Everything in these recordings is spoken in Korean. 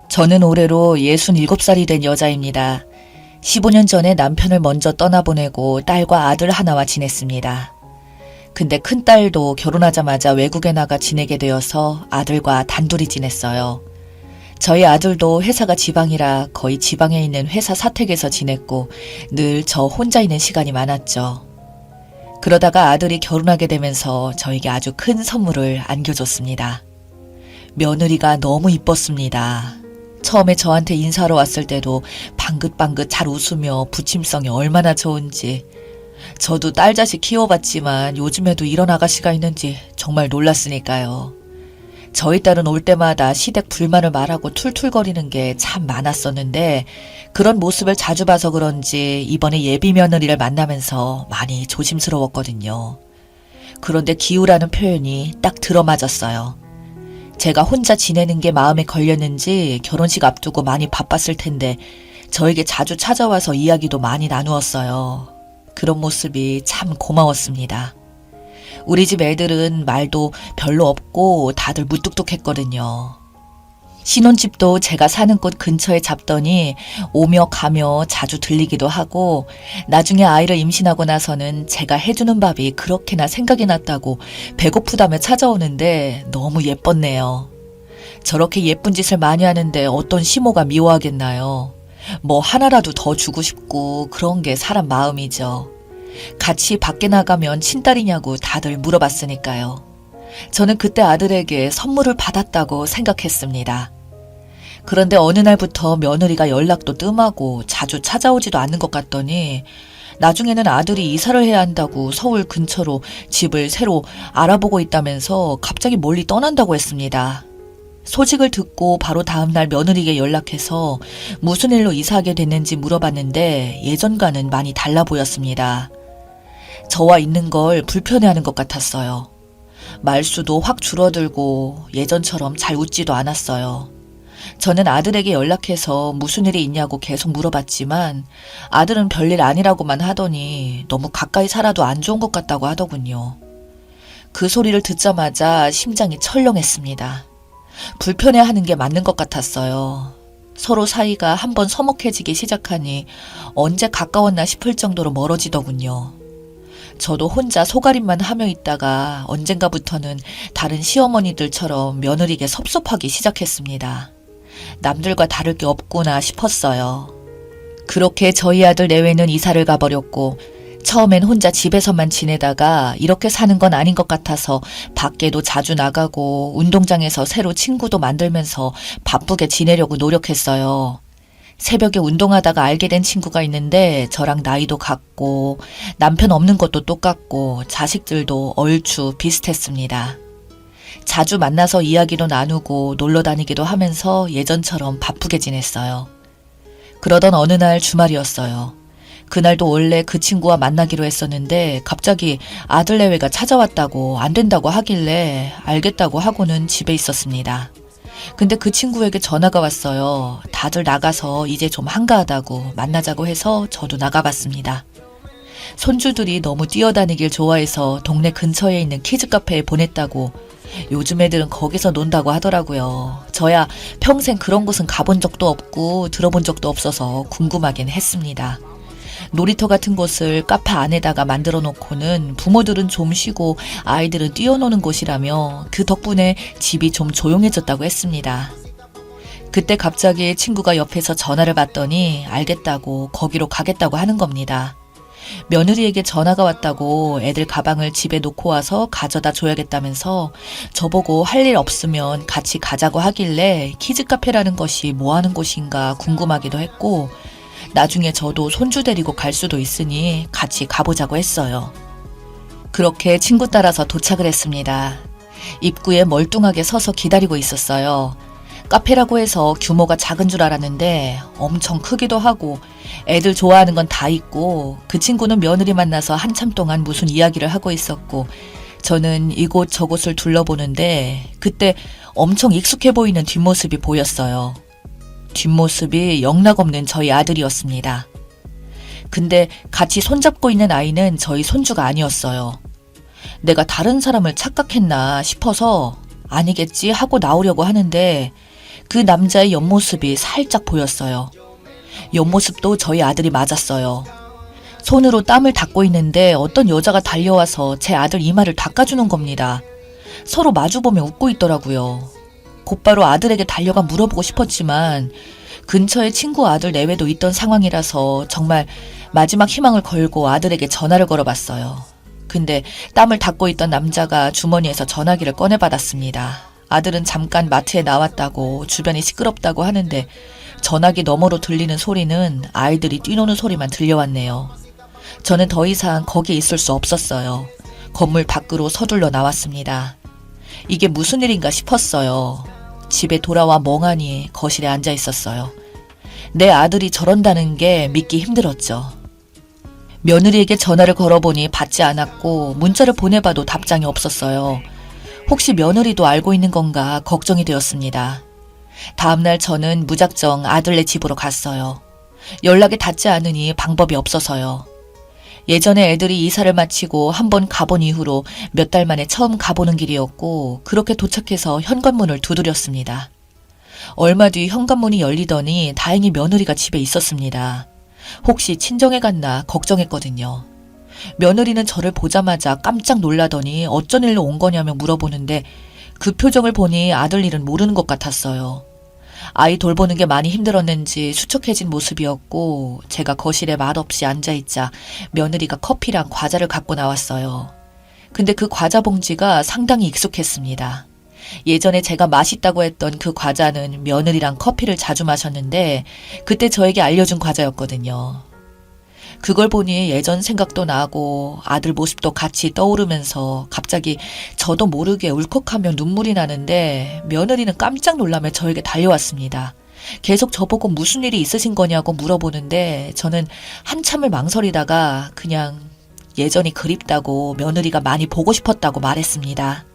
저는 올해로 67살이 된 여자입니다. 15년 전에 남편을 먼저 떠나보내고 딸과 아들 하나와 지냈습니다. 근데 큰딸도 결혼하자마자 외국에 나가 지내게 되어서 아들과 단둘이 지냈어요. 저희 아들도 회사가 지방이라 거의 지방에 있는 회사 사택에서 지냈고 늘 저 혼자 있는 시간이 많았죠. 그러다가 아들이 결혼하게 되면서 저에게 아주 큰 선물을 안겨줬습니다. 며느리가 너무 이뻤습니다. 처음에 저한테 인사하러 왔을 때도 방긋방긋 잘 웃으며 부침성이 얼마나 좋은지. 저도 딸 자식 키워봤지만 요즘에도 이런 아가씨가 있는지 정말 놀랐으니까요. 저희 딸은 올 때마다 시댁 불만을 말하고 툴툴거리는 게 참 많았었는데 그런 모습을 자주 봐서 그런지 이번에 예비 며느리를 만나면서 많이 조심스러웠거든요. 그런데 기우라는 표현이 딱 들어맞았어요. 제가 혼자 지내는 게 마음에 걸렸는지 결혼식 앞두고 많이 바빴을 텐데 저에게 자주 찾아와서 이야기도 많이 나누었어요. 그런 모습이 참 고마웠습니다. 우리 집 애들은 말도 별로 없고 다들 무뚝뚝했거든요. 신혼집도 제가 사는 곳 근처에 잡더니 오며 가며 자주 들리기도 하고 나중에 아이를 임신하고 나서는 제가 해주는 밥이 그렇게나 생각이 났다고 배고프다며 찾아오는데 너무 예뻤네요. 저렇게 예쁜 짓을 많이 하는데 어떤 시모가 미워하겠나요? 뭐 하나라도 더 주고 싶고 그런 게 사람 마음이죠. 같이 밖에 나가면 친딸이냐고 다들 물어봤으니까요. 저는 그때 아들에게 선물을 받았다고 생각했습니다. 그런데 어느 날부터 며느리가 연락도 뜸하고 자주 찾아오지도 않는 것 같더니 나중에는 아들이 이사를 해야 한다고 서울 근처로 집을 새로 알아보고 있다면서 갑자기 멀리 떠난다고 했습니다. 소식을 듣고 바로 다음날 며느리에게 연락해서 무슨 일로 이사하게 됐는지 물어봤는데 예전과는 많이 달라 보였습니다. 저와 있는 걸 불편해하는 것 같았어요. 말수도 확 줄어들고 예전처럼 잘 웃지도 않았어요. 저는 아들에게 연락해서 무슨 일이 있냐고 계속 물어봤지만 아들은 별일 아니라고만 하더니 너무 가까이 살아도 안 좋은 것 같다고 하더군요. 그 소리를 듣자마자 심장이 철렁했습니다. 불편해하는 게 맞는 것 같았어요. 서로 사이가 한번 서먹해지기 시작하니 언제 가까웠나 싶을 정도로 멀어지더군요. 저도 혼자 속앓임만 하며 있다가 언젠가부터는 다른 시어머니들처럼 며느리에게 섭섭하기 시작했습니다. 남들과 다를 게 없구나 싶었어요. 그렇게 저희 아들 내외는 이사를 가버렸고 처음엔 혼자 집에서만 지내다가 이렇게 사는 건 아닌 것 같아서 밖에도 자주 나가고 운동장에서 새로 친구도 만들면서 바쁘게 지내려고 노력했어요. 새벽에 운동하다가 알게 된 친구가 있는데 저랑 나이도 같고 남편 없는 것도 똑같고 자식들도 얼추 비슷했습니다. 자주 만나서 이야기도 나누고 놀러 다니기도 하면서 예전처럼 바쁘게 지냈어요. 그러던 어느 날 주말이었어요. 그날도 원래 그 친구와 만나기로 했었는데 갑자기 아들 내외가 찾아왔다고 안 된다고 하길래 알겠다고 하고는 집에 있었습니다. 근데 그 친구에게 전화가 왔어요. 다들 나가서 이제 좀 한가하다고 만나자고 해서 저도 나가봤습니다. 손주들이 너무 뛰어다니길 좋아해서 동네 근처에 있는 키즈카페에 보냈다고 요즘 애들은 거기서 논다고 하더라고요. 저야 평생 그런 곳은 가본 적도 없고 들어본 적도 없어서 궁금하긴 했습니다. 놀이터 같은 곳을 카페 안에다가 만들어 놓고는 부모들은 좀 쉬고 아이들은 뛰어노는 곳이라며 그 덕분에 집이 좀 조용해졌다고 했습니다. 그때 갑자기 친구가 옆에서 전화를 받더니 알겠다고 거기로 가겠다고 하는 겁니다. 며느리에게 전화가 왔다고 애들 가방을 집에 놓고 와서 가져다 줘야겠다면서 저보고 할 일 없으면 같이 가자고 하길래 키즈카페라는 것이 뭐 하는 곳인가 궁금하기도 했고 나중에 저도 손주 데리고 갈 수도 있으니 같이 가보자고 했어요. 그렇게 친구 따라서 도착을 했습니다. 입구에 멀뚱하게 서서 기다리고 있었어요. 카페라고 해서 규모가 작은 줄 알았는데 엄청 크기도 하고 애들 좋아하는 건 다 있고 그 친구는 며느리 만나서 한참 동안 무슨 이야기를 하고 있었고 저는 이곳 저곳을 둘러보는데 그때 엄청 익숙해 보이는 뒷모습이 보였어요. 뒷모습이 영락없는 저희 아들이었습니다. 근데 같이 손잡고 있는 아이는 저희 손주가 아니었어요. 내가 다른 사람을 착각했나 싶어서 아니겠지 하고 나오려고 하는데 그 남자의 옆모습이 살짝 보였어요. 옆모습도 저희 아들이 맞았어요. 손으로 땀을 닦고 있는데 어떤 여자가 달려와서 제 아들 이마를 닦아주는 겁니다. 서로 마주보며 웃고 있더라고요. 곧바로 아들에게 달려가 물어보고 싶었지만 근처에 친구 아들 내외도 있던 상황이라서 정말 마지막 희망을 걸고 아들에게 전화를 걸어봤어요. 근데 땀을 닦고 있던 남자가 주머니에서 전화기를 꺼내받았습니다. 아들은 잠깐 마트에 나왔다고 주변이 시끄럽다고 하는데 전화기 너머로 들리는 소리는 아이들이 뛰노는 소리만 들려왔네요. 저는 더 이상 거기에 있을 수 없었어요. 건물 밖으로 서둘러 나왔습니다. 이게 무슨 일인가 싶었어요. 집에 돌아와 멍하니 거실에 앉아 있었어요. 내 아들이 저런다는 게 믿기 힘들었죠. 며느리에게 전화를 걸어보니 받지 않았고 문자를 보내봐도 답장이 없었어요. 혹시 며느리도 알고 있는 건가 걱정이 되었습니다. 다음날 저는 무작정 아들네 집으로 갔어요. 연락이 닿지 않으니 방법이 없어서요. 예전에 애들이 이사를 마치고 한번 가본 이후로 몇 달 만에 처음 가보는 길이었고 그렇게 도착해서 현관문을 두드렸습니다. 얼마 뒤 현관문이 열리더니 다행히 며느리가 집에 있었습니다. 혹시 친정에 갔나 걱정했거든요. 며느리는 저를 보자마자 깜짝 놀라더니 어쩐 일로 온 거냐며 물어보는데 그 표정을 보니 아들 일은 모르는 것 같았어요. 아이 돌보는 게 많이 힘들었는지 수척해진 모습이었고 제가 거실에 말없이 앉아있자 며느리가 커피랑 과자를 갖고 나왔어요. 근데 그 과자 봉지가 상당히 익숙했습니다. 예전에 제가 맛있다고 했던 그 과자는 며느리랑 커피를 자주 마셨는데 그때 저에게 알려준 과자였거든요. 그걸 보니 예전 생각도 나고 아들 모습도 같이 떠오르면서 갑자기 저도 모르게 울컥하며 눈물이 나는데 며느리는 깜짝 놀라며 저에게 달려왔습니다. 계속 저보고 무슨 일이 있으신 거냐고 물어보는데 저는 한참을 망설이다가 그냥 예전이 그립다고 며느리가 많이 보고 싶었다고 말했습니다.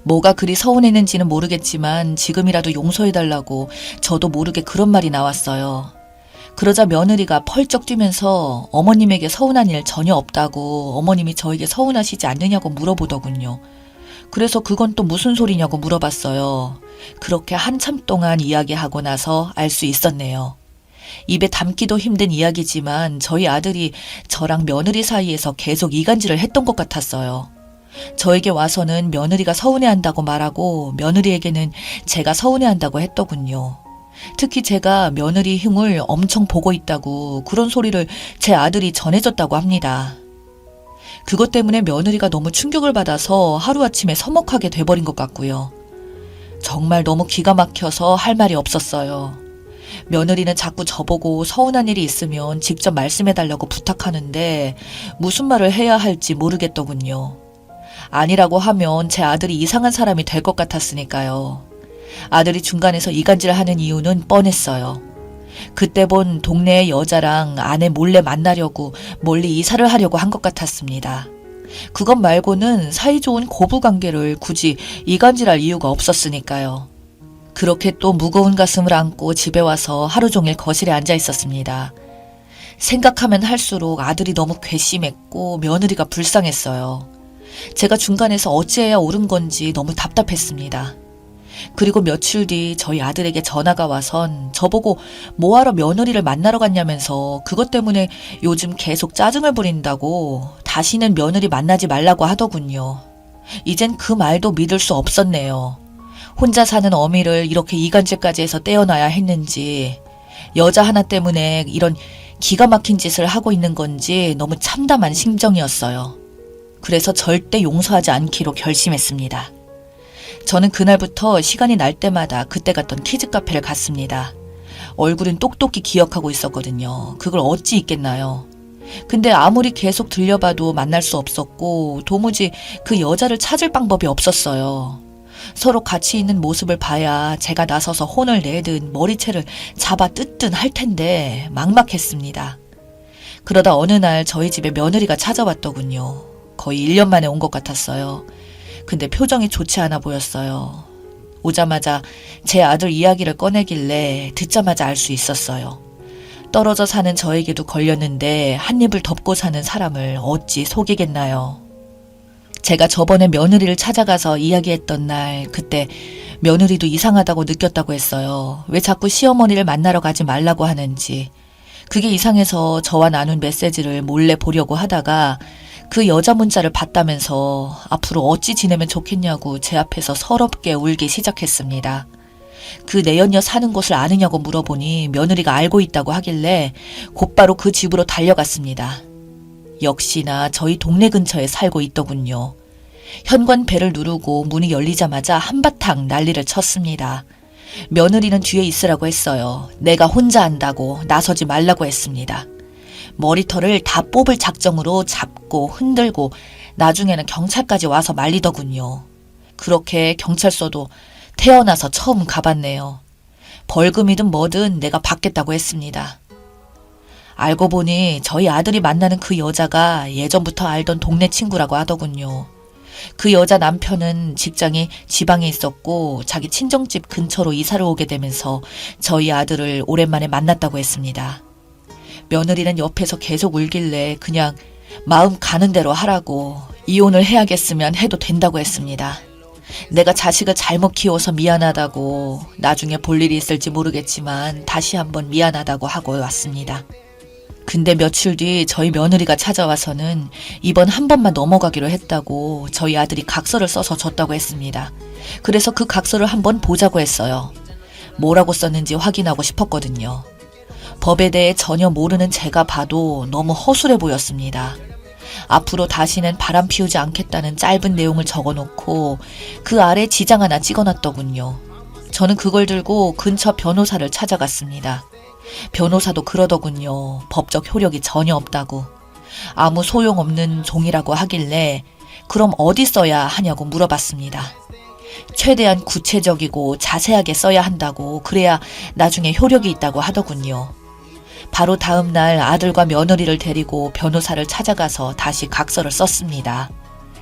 뭐가 그리 서운했는지는 모르겠지만 지금이라도 용서해달라고 저도 모르게 그런 말이 나왔어요. 그러자 며느리가 펄쩍 뛰면서 어머님에게 서운한 일 전혀 없다고 어머님이 저에게 서운하시지 않느냐고 물어보더군요. 그래서 그건 또 무슨 소리냐고 물어봤어요. 그렇게 한참 동안 이야기하고 나서 알 수 있었네요. 입에 담기도 힘든 이야기지만 저희 아들이 저랑 며느리 사이에서 계속 이간질을 했던 것 같았어요. 저에게 와서는 며느리가 서운해한다고 말하고 며느리에게는 제가 서운해한다고 했더군요. 특히 제가 며느리 흉을 엄청 보고 있다고 그런 소리를 제 아들이 전해줬다고 합니다. 그것 때문에 며느리가 너무 충격을 받아서 하루아침에 서먹하게 돼버린 것 같고요. 정말 너무 기가 막혀서 할 말이 없었어요. 며느리는 자꾸 저보고 서운한 일이 있으면 직접 말씀해달라고 부탁하는데 무슨 말을 해야 할지 모르겠더군요. 아니라고 하면 제 아들이 이상한 사람이 될 것 같았으니까요. 아들이 중간에서 이간질을 하는 이유는 뻔했어요. 그때 본 동네의 여자랑 아내 몰래 만나려고 멀리 이사를 하려고 한 것 같았습니다. 그것 말고는 사이좋은 고부관계를 굳이 이간질할 이유가 없었으니까요. 그렇게 또 무거운 가슴을 안고 집에 와서 하루 종일 거실에 앉아 있었습니다. 생각하면 할수록 아들이 너무 괘씸했고 며느리가 불쌍했어요. 제가 중간에서 어찌해야 옳은 건지 너무 답답했습니다. 그리고 며칠 뒤 저희 아들에게 전화가 와선 저보고 뭐하러 며느리를 만나러 갔냐면서 그것 때문에 요즘 계속 짜증을 부린다고 다시는 며느리 만나지 말라고 하더군요. 이젠 그 말도 믿을 수 없었네요. 혼자 사는 어미를 이렇게 이간질까지 해서 떼어놔야 했는지 여자 하나 때문에 이런 기가 막힌 짓을 하고 있는 건지 너무 참담한 심정이었어요. 그래서 절대 용서하지 않기로 결심했습니다. 저는 그날부터 시간이 날 때마다 그때 갔던 키즈카페를 갔습니다. 얼굴은 똑똑히 기억하고 있었거든요. 그걸 어찌 잊겠나요. 근데 아무리 계속 들려봐도 만날 수 없었고 도무지 그 여자를 찾을 방법이 없었어요. 서로 같이 있는 모습을 봐야 제가 나서서 혼을 내든 머리채를 잡아 뜯든 할 텐데 막막했습니다. 그러다 어느 날 저희 집에 며느리가 찾아왔더군요. 거의 1년 만에 온 것 같았어요. 근데 표정이 좋지 않아 보였어요. 오자마자 제 아들 이야기를 꺼내길래 듣자마자 알 수 있었어요. 떨어져 사는 저에게도 걸렸는데 한 입을 덮고 사는 사람을 어찌 속이겠나요. 제가 저번에 며느리를 찾아가서 이야기했던 날, 그때 며느리도 이상하다고 느꼈다고 했어요. 왜 자꾸 시어머니를 만나러 가지 말라고 하는지. 그게 이상해서 저와 나눈 메시지를 몰래 보려고 하다가 그 여자 문자를 봤다면서 앞으로 어찌 지내면 좋겠냐고 제 앞에서 서럽게 울기 시작했습니다. 그 내연녀 사는 곳을 아느냐고 물어보니 며느리가 알고 있다고 하길래 곧바로 그 집으로 달려갔습니다. 역시나 저희 동네 근처에 살고 있더군요. 현관 벨을 누르고 문이 열리자마자 한바탕 난리를 쳤습니다. 며느리는 뒤에 있으라고 했어요. 내가 혼자 한다고 나서지 말라고 했습니다. 머리털을 다 뽑을 작정으로 잡고 흔들고 나중에는 경찰까지 와서 말리더군요. 그렇게 경찰서도 태어나서 처음 가봤네요. 벌금이든 뭐든 내가 받겠다고 했습니다. 알고 보니 저희 아들이 만나는 그 여자가 예전부터 알던 동네 친구라고 하더군요. 그 여자 남편은 직장이 지방에 있었고 자기 친정집 근처로 이사를 오게 되면서 저희 아들을 오랜만에 만났다고 했습니다. 며느리는 옆에서 계속 울길래 그냥 마음 가는 대로 하라고 이혼을 해야겠으면 해도 된다고 했습니다. 내가 자식을 잘못 키워서 미안하다고 나중에 볼 일이 있을지 모르겠지만 다시 한번 미안하다고 하고 왔습니다. 근데 며칠 뒤 저희 며느리가 찾아와서는 이번 한 번만 넘어가기로 했다고 저희 아들이 각서를 써서 줬다고 했습니다. 그래서 그 각서를 한번 보자고 했어요. 뭐라고 썼는지 확인하고 싶었거든요. 법에 대해 전혀 모르는 제가 봐도 너무 허술해 보였습니다. 앞으로 다시는 바람 피우지 않겠다는 짧은 내용을 적어놓고 그 아래 지장 하나 찍어놨더군요. 저는 그걸 들고 근처 변호사를 찾아갔습니다. 변호사도 그러더군요. 법적 효력이 전혀 없다고. 아무 소용없는 종이라고 하길래 그럼 어디 써야 하냐고 물어봤습니다. 최대한 구체적이고 자세하게 써야 한다고 그래야 나중에 효력이 있다고 하더군요. 바로 다음 날 아들과 며느리를 데리고 변호사를 찾아가서 다시 각서를 썼습니다.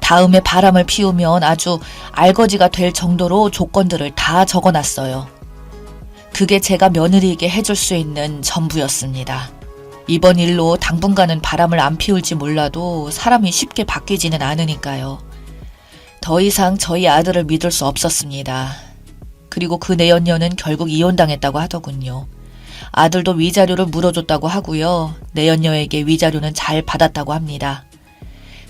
다음에 바람을 피우면 아주 알거지가 될 정도로 조건들을 다 적어놨어요. 그게 제가 며느리에게 해줄 수 있는 전부였습니다. 이번 일로 당분간은 바람을 안 피울지 몰라도 사람이 쉽게 바뀌지는 않으니까요. 더 이상 저희 아들을 믿을 수 없었습니다. 그리고 그 내연녀는 결국 이혼당했다고 하더군요. 아들도 위자료를 물어줬다고 하고요. 내연녀에게 위자료는 잘 받았다고 합니다.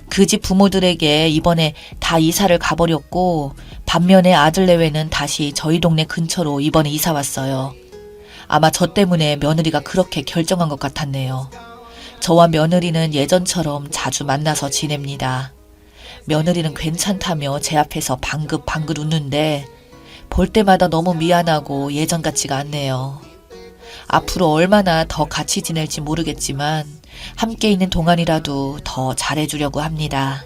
그 집 부모들에게 이번에 다 이사를 가버렸고 반면에 아들 내외는 다시 저희 동네 근처로 이번에 이사 왔어요. 아마 저 때문에 며느리가 그렇게 결정한 것 같았네요. 저와 며느리는 예전처럼 자주 만나서 지냅니다. 며느리는 괜찮다며 제 앞에서 방긋방긋 웃는데 볼 때마다 너무 미안하고 예전 같지가 않네요. 앞으로 얼마나 더 같이 지낼지 모르겠지만 함께 있는 동안이라도 더 잘해주려고 합니다.